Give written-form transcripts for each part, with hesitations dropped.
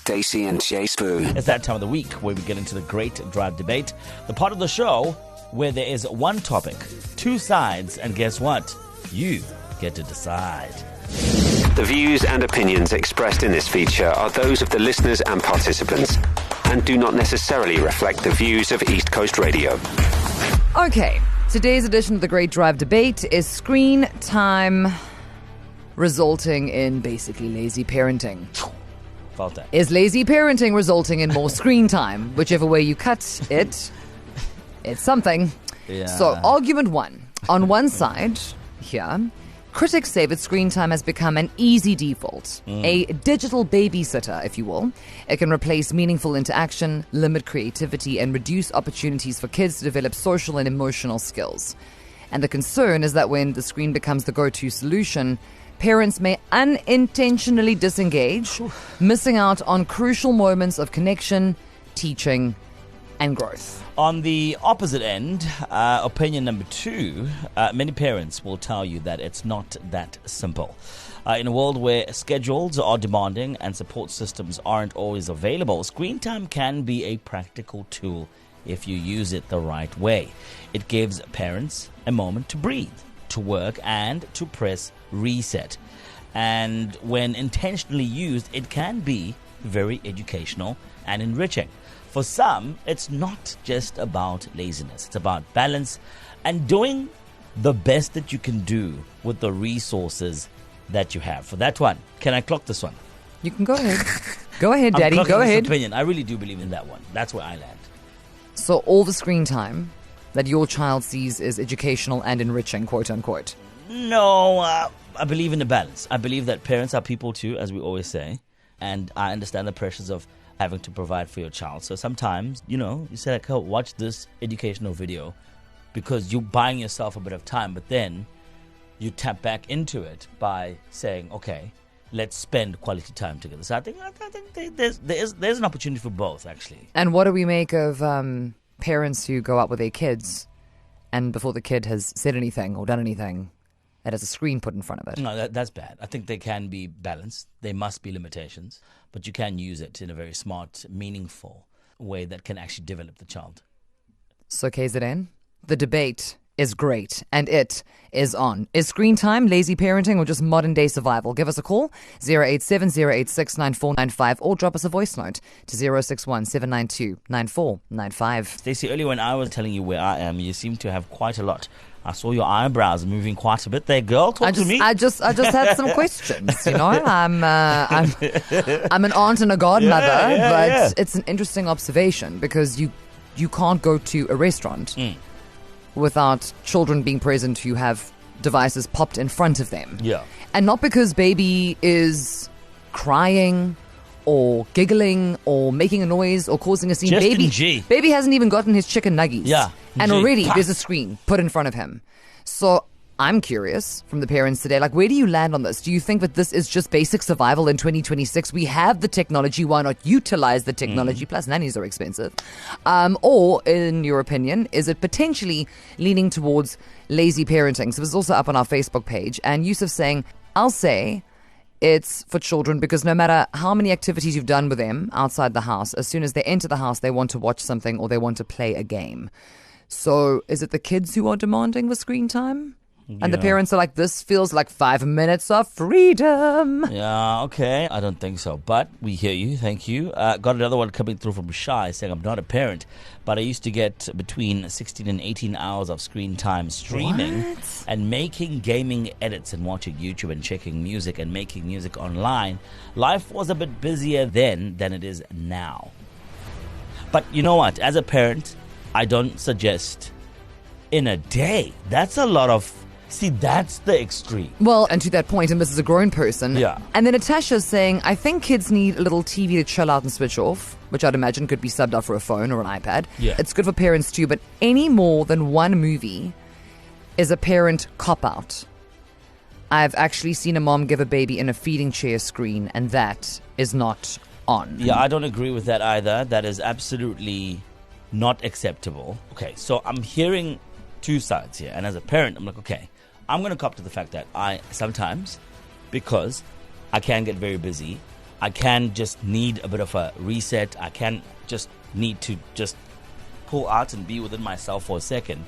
Stacey and Jay Spoon. It's that time of the week where we get into the Great Drive Debate, the part of the show where there is one topic, two sides, and guess what? You get to decide. The views and opinions expressed in this feature are those of the listeners and participants and do not necessarily reflect the views of East Coast Radio. Okay, today's edition of the Great Drive Debate is screen time resulting in basically lazy parenting. Felt that. Is lazy parenting resulting in more screen time? Whichever way you cut it, it's something. Yeah. So, argument one. On one side, here, critics say that screen time has become an easy default, a digital babysitter, if you will. It can replace meaningful interaction, limit creativity, and reduce opportunities for kids to develop social and emotional skills. And the concern is that when the screen becomes the go-to solution, parents may unintentionally disengage, missing out on crucial moments of connection, teaching, and growth. On the opposite end, opinion number two, many parents will tell you that it's not that simple. In a world where schedules are demanding and support systems aren't always available, screen time can be a practical tool if you use it the right way. It gives parents a moment to breathe, to work, and to press reset. And when intentionally used, it can be very educational and enriching. For some, it's not just about laziness. It's about balance and doing the best that you can do with the resources that you have. For that one, can I clock this one? You can go ahead. Go ahead, Daddy. I'm clocking Go this ahead. opinion. I really do believe in that one. That's where I land. So all the screen time that your child sees is educational and enriching, quote unquote. No, I believe in the balance. I believe that parents are people too, as we always say. And I understand the pressures of having to provide for your child. So sometimes, you say like, oh, watch this educational video because you're buying yourself a bit of time, but then you tap back into it by saying, okay, let's spend quality time together. So I think there's an opportunity for both, actually. And what do we make of parents who go out with their kids and before the kid has said anything or done anything, it has a screen put in front of it? No, that's bad. I think they can be balanced. There must be limitations, but you can use it in a very smart, meaningful way that can actually develop the child. So KZN, the debate is great and it is on. Is screen time lazy parenting or just modern day survival? Give us a call, 087-086-9495, or drop us a voice note to 061-792-9495. Stacey, earlier when I was telling you where I am, you seem to have quite a lot. I saw your eyebrows moving quite a bit there, girl. Talk to me. I just had some questions. I'm an aunt and a godmother, but it's an interesting observation because you can't go to a restaurant without children being present who have devices popped in front of them. Yeah, and not because baby is crying or giggling or making a noise or causing a scene. Baby hasn't even gotten his chicken nuggies. Yeah. And already there's a screen put in front of him. So I'm curious from the parents today, like, where do you land on this? Do you think that this is just basic survival in 2026? We have the technology. Why not utilize the technology? Plus, nannies are expensive. Or, in your opinion, is it potentially leaning towards lazy parenting? So this is also up on our Facebook page. And Yusuf saying, I'll say it's for children because no matter how many activities you've done with them outside the house, as soon as they enter the house, they want to watch something or they want to play a game. So is it the kids who are demanding the screen time? And the parents are like, this feels like 5 minutes of freedom. Yeah, okay. I don't think so. But we hear you. Thank you. Got another one coming through from Shai saying, I'm not a parent, but I used to get between 16 and 18 hours of screen time streaming and making gaming edits and watching YouTube and checking music and making music online. Life was a bit busier then than it is now. But you know what? As a parent, I don't suggest in a day. That's a lot of... See, that's the extreme. Well, and to that point, and this is a grown person. Yeah. And then Natasha's saying, I think kids need a little TV to chill out and switch off, which I'd imagine could be subbed out for a phone or an iPad. Yeah. It's good for parents too, but any more than one movie is a parent cop-out. I've actually seen a mom give a baby in a feeding chair screen, and that is not on. Yeah, I don't agree with that either. That is absolutely not acceptable. Okay, so I'm hearing two sides here. And as a parent, I'm like, okay, I'm going to cop to the fact that I sometimes, because I can get very busy, I can just need a bit of a reset. I can just need to just pull out and be within myself for a second.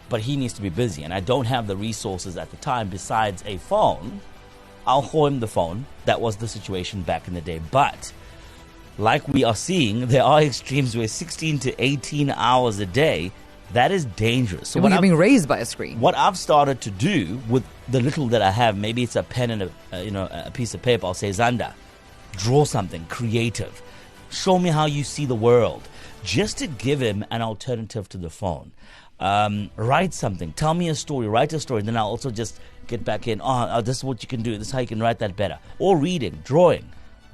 But he needs to be busy, and I don't have the resources at the time besides a phone. I'll hold him the phone. That was the situation back in the day. But like we are seeing, there are extremes where 16 to 18 hours a day, that is dangerous. So when you're being raised by a screen. What I've started to do with the little that I have, maybe it's a pen and a piece of paper, I'll say, Xander, draw something creative. Show me how you see the world. Just to give him an alternative to the phone. Write something. Tell me a story. Write a story. Then I'll also just get back in. This is what you can do. This is how you can write that better. Or reading, drawing.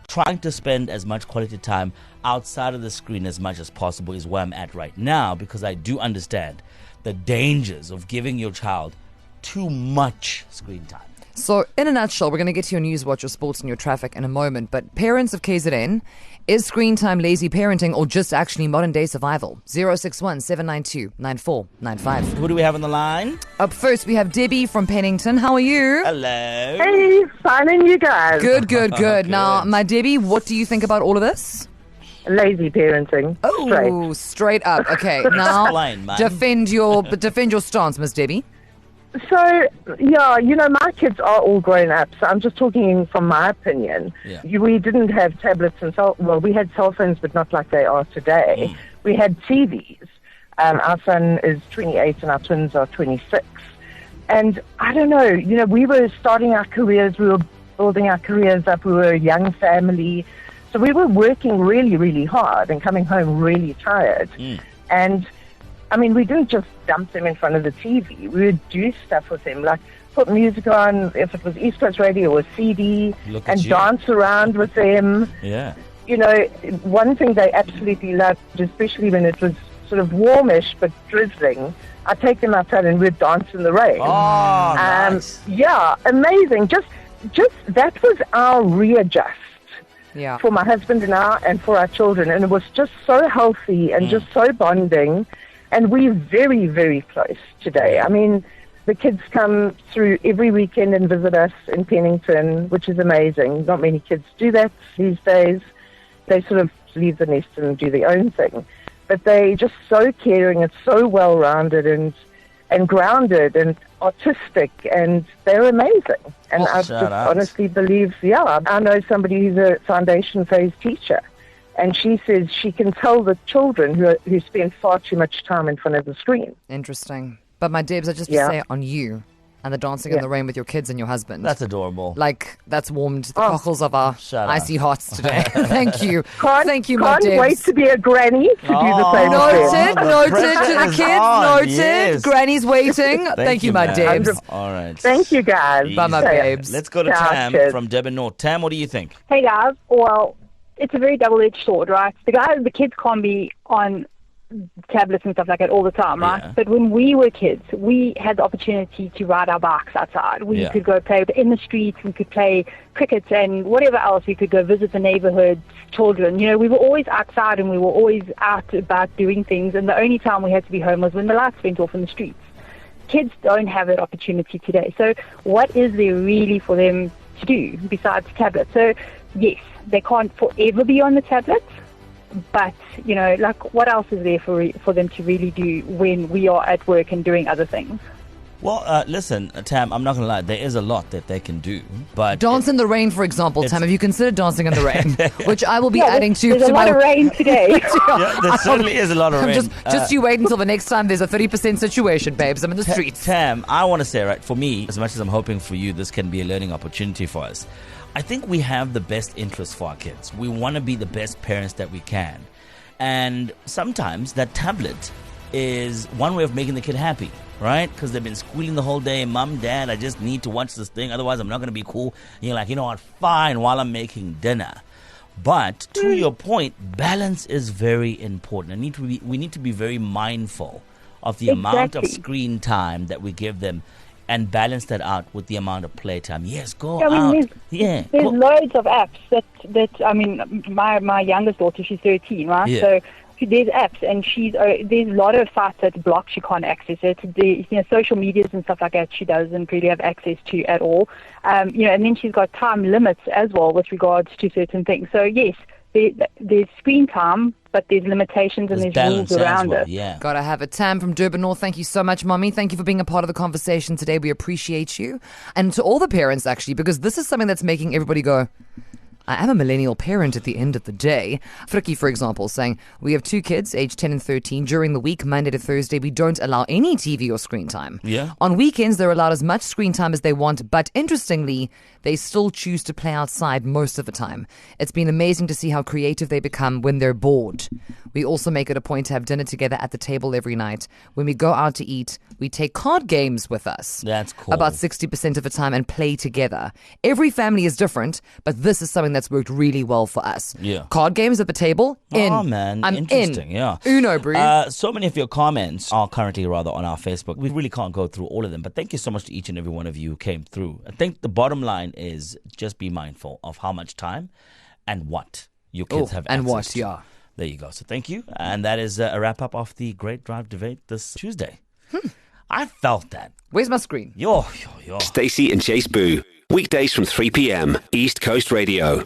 Trying to spend as much quality time outside of the screen as much as possible is where I'm at right now, because I do understand the dangers of giving your child too much screen time. So, in a nutshell, we're going to get to your news, watch your sports and your traffic in a moment. But parents of KZN, is screen time lazy parenting or just actually modern day survival? 061 792 9495. Who do we have on the line? Up first, we have Debbie from Pennington. How are you? Hello. Hey, fine, and you guys? Good. Now, my Debbie, what do you think about all of this? Lazy parenting. Oh, straight up. Okay, now Explain, man. defend your stance, Miss Debbie. So, yeah, my kids are all grown up, so I'm just talking from my opinion. Yeah. We didn't have tablets and we had cell phones, but not like they are today. We had TVs. Our son is 28 and our twins are 26. And I don't know, we were starting our careers, we were building our careers up, we were a young family. So we were working really, really hard and coming home really tired. And I mean, we didn't just dump them in front of the TV. We would do stuff with them, like put music on, if it was East Coast Radio or CD, and dance around with them. Yeah. One thing they absolutely loved, especially when it was sort of warmish but drizzling, I'd take them outside and we'd dance in the rain. Oh, nice. Yeah, amazing. Just that was our readjust. Yeah. For my husband and for our children. And it was just so healthy and just so bonding. And we're very, very close today. I mean, the kids come through every weekend and visit us in Pennington, which is amazing. Not many kids do that these days. They sort of leave the nest and do their own thing. But they're just so caring and so well-rounded and grounded and artistic, and they're amazing. And I just honestly believe, I know somebody who's a foundation phase teacher. And she says she can tell the children who spend far too much time in front of the screen. Interesting. But my Debs, I just to say on you and the dancing in the rain with your kids and your husband. That's adorable. Like, that's warmed the cockles of our icy hearts today. Thank you. Thank you, my Debs. Can't wait to be a granny to do the same thing. Noted to the kids. Noted. Yes. Granny's waiting. Thank you, my Debs. All right. Thank you, guys. Bye, my babes. Let's go to Tam from Durban North. Tam, what do you think? Hey, guys. Well, it's a very double-edged sword, right? The kids can't be on tablets and stuff like that all the time, right? Yeah. But when we were kids, we had the opportunity to ride our bikes outside. We could go play in the streets, we could play cricket and whatever else. We could go visit the neighborhood children. We were always outside and we were always out about doing things, and the only time we had to be home was when the lights went off in the streets. Kids don't have that opportunity today. So what is there really for them to do besides tablets? So yes, they can't forever be on the tablets, but, what else is there for them to really do when we are at work and doing other things? Well, listen, Tam, I'm not going to lie. There is a lot that they can do. But dance in the rain, for example, Tam. Have you considered dancing in the rain? Which I will be adding to. There's a lot of rain today. There certainly is a lot of rain. Just you wait until the next time there's a 30% situation, babes. I'm in the streets. Tam, I want to say, right, for me, as much as I'm hoping for you, this can be a learning opportunity for us. I think we have the best interests for our kids. We want to be the best parents that we can. And sometimes that tablet is one way of making the kid happy, right? Because they've been squealing the whole day. Mom, Dad, I just need to watch this thing. Otherwise, I'm not going to be cool. And you're like, you know what? Fine, while I'm making dinner. But to your point, balance is very important. We need to be very mindful of the amount of screen time that we give them, and balance that out with the amount of playtime. Yes, go out. There's loads of apps that I mean, my youngest daughter, she's 13, right? Yeah. So there's apps, and there's a lot of sites that block. She can't access it. Social medias and stuff like that she doesn't really have access to at all. And then she's got time limits as well with regards to certain things. So yes, there's screen time, but there's limitations and there's rules around it. Yeah. Gotta have it. Tam from Durban North, thank you so much, Mommy. Thank you for being a part of the conversation today. We appreciate you. And to all the parents, actually, because this is something that's making everybody go, I am a millennial parent at the end of the day. Frikkie, for example, saying, we have 2 kids, aged 10 and 13. During the week, Monday to Thursday, we don't allow any TV or screen time. Yeah. On weekends, they're allowed as much screen time as they want, but interestingly, they still choose to play outside most of the time. It's been amazing to see how creative they become when they're bored. We also make it a point to have dinner together at the table every night. When we go out to eat, we take card games with us. That's cool. About 60% of the time and play together. Every family is different, but this is something that's worked really well for us. Yeah. Card games at the table, in. Oh, man. I'm Interesting, in. yeah. Uno, bro. So many of your comments are currently rather on our Facebook. We really can't go through all of them, but thank you so much to each and every one of you who came through. I think the bottom line is just be mindful of how much time and what your kids have access and what, to. yeah. There you go. So thank you. And that is a wrap-up of the Great Drive Debate this Tuesday. I felt that. Where's my screen? Stacey and Chase Boo. Weekdays from 3 p.m. East Coast Radio.